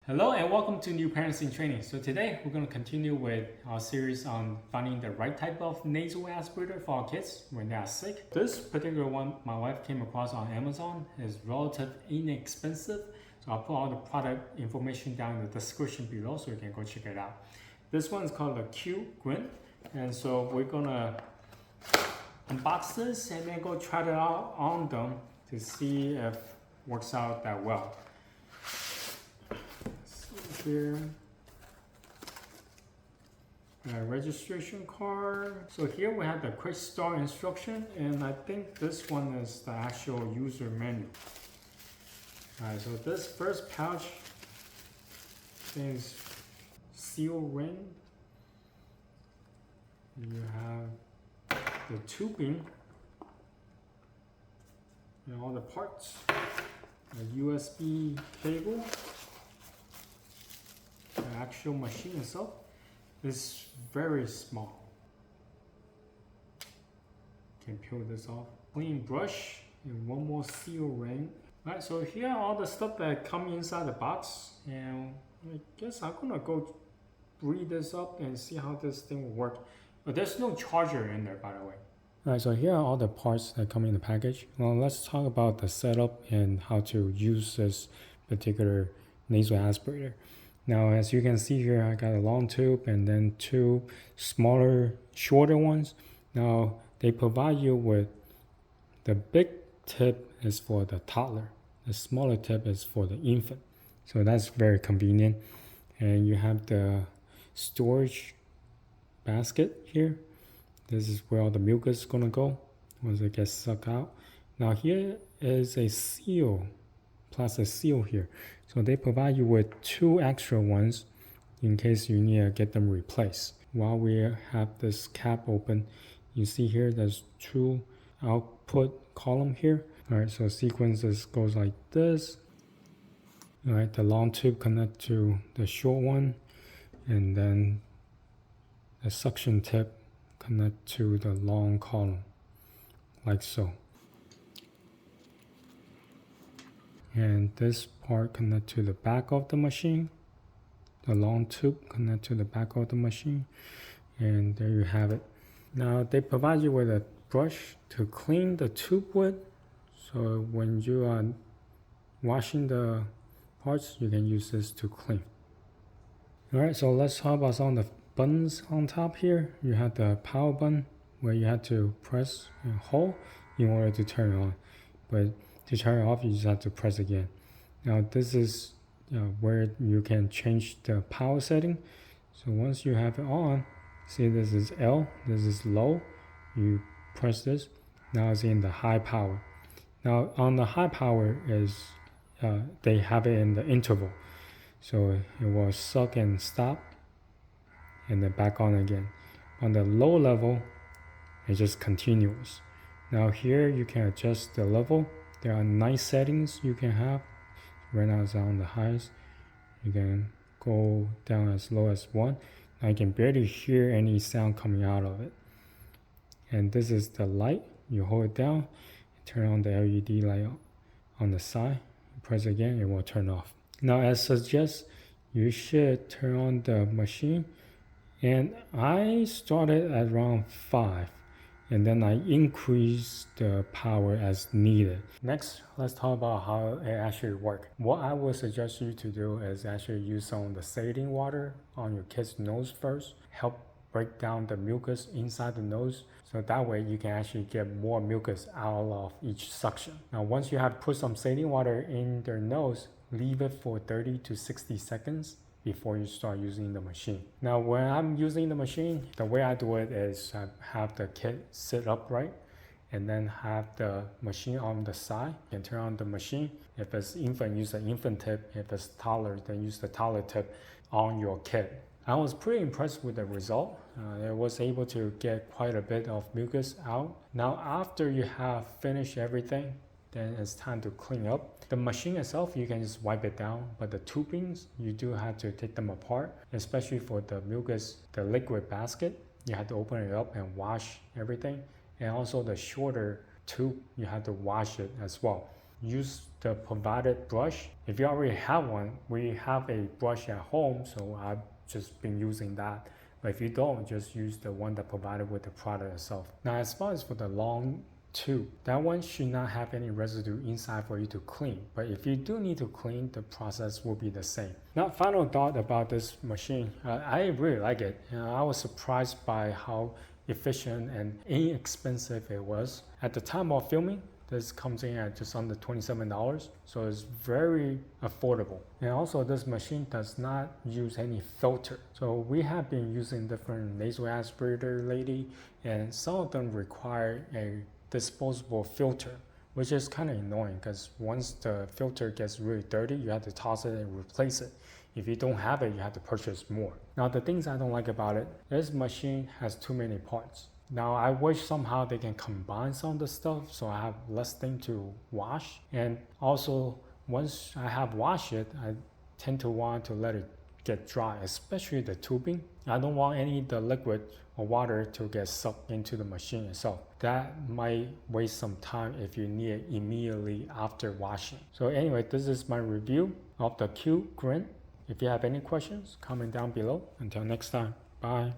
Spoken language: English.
Hello and welcome to New Parents in Training. So today we're going to continue with our series on finding the right type of nasal aspirator for our kids when they are sick. This particular one my wife came across on Amazon is relatively inexpensive. So I'll put all the product information down in the description below so you can go check it out. This one is called the CuteGrin. And so we're going to unbox this and then go try it out on them to see if it works out that well. Here, registration card. So here we have the quick start instruction, and I think this one is the actual user manual. Alright, so this first pouch is seal ring. You have the tubing and all the parts, the USB cable. The actual machine itself is very small. Can peel this off. Clean brush and one more seal ring. Alright, so here are all the stuff that come inside the box, and I guess I'm gonna go read this up and see how this thing will work. But there's no charger in there, by the way. Alright, so here are all the parts that come in the package. Well, let's talk about the setup and how to use this particular nasal aspirator. Now, as you can see here, I got a long tube and then two smaller, shorter ones. Now, they provide you with the big tip is for the toddler. The smaller tip is for the infant. So that's very convenient. And you have the storage basket here. This is where all the mucus is going to go once it gets sucked out. Now, here is a seal, plastic seal here. So they provide you with two extra ones in case you need to get them replaced. While we have this cap open, you see here there's two output column here. Alright, so sequences goes like this. Alright, the long tube connect to the short one, and then the suction tip connect to the long column, like so. And this part connect to the back of the machine. The long tube connect to the back of the machine. And there you have it. Now they provide you with a brush to clean the tube with. So when you are washing the parts, you can use this to clean. Alright, so let's talk about some of the buttons on top here. You have the power button where you have to press and hold in order to turn it on. But to turn it off, you just have to press again. Now this is where you can change the power setting. So once you have it on, see this is L, this is low. You press this. Now it's in the high power. Now on the high power is they have it in the interval. So it will suck and stop and then back on again. On the low level, it's just continuous. Now here you can adjust the level. There are 9 settings you can have. Right now it's on the highest. You can go down as low as 1. Now you can barely hear any sound coming out of it. And this is the light. You hold it down, turn on the LED light on the side. Press again, it will turn off. Now as suggested, you should turn on the machine. And I started at around 5. And then I increase the power as needed. Next, let's talk about how it actually works. What I would suggest you to do is actually use some of the saline water on your kid's nose first. Help break down the mucus inside the nose. So that way you can actually get more mucus out of each suction. Now once you have put some saline water in their nose, leave it for 30 to 60 seconds. Before you start using the machine. Now when I'm using the machine, the way I do it is I have the kid sit upright and then have the machine on the side and turn on the machine. If it's infant, use the infant tip. If it's toddler, then use the toddler tip on your kid. I was pretty impressed with the result. It was able to get quite a bit of mucus out. Now after you have finished everything, then it's time to clean up. The machine itself, you can just wipe it down, but the tubings, you do have to take them apart, especially for the mucus, the liquid basket. You have to open it up and wash everything. And also the shorter tube, you have to wash it as well. use the provided brush. If you already have one, we have a brush at home, so I've just been using that. But if you don't, just use the one that provided with the product itself. Now, as far as for the long tube, that one should not have any residue inside for you to clean. But if you do need to clean, the process will be the same. Now, final thought about this machine, I really like it. I was surprised by how efficient and inexpensive it was. At the time of filming, this comes in at just under $27, so it's very affordable. And also this machine does not use any filter. So we have been using different nasal aspirator lately, and some of them require a disposable filter, which is kind of annoying because once the filter gets really dirty, you have to toss it and replace it. If you don't have it, you have to purchase more. Now, the things I don't like about it, this machine has too many parts. Now, I wish somehow they can combine some of the stuff so I have less thing to wash. And also, once I have washed it, I tend to want to let it get dry, especially the tubing. I don't want any of the liquid or water to get sucked into the machine itself. That might waste some time if you need it immediately after washing. So anyway, this is my review of the CuteGrin. If you have any questions, comment down below. Until next time, bye.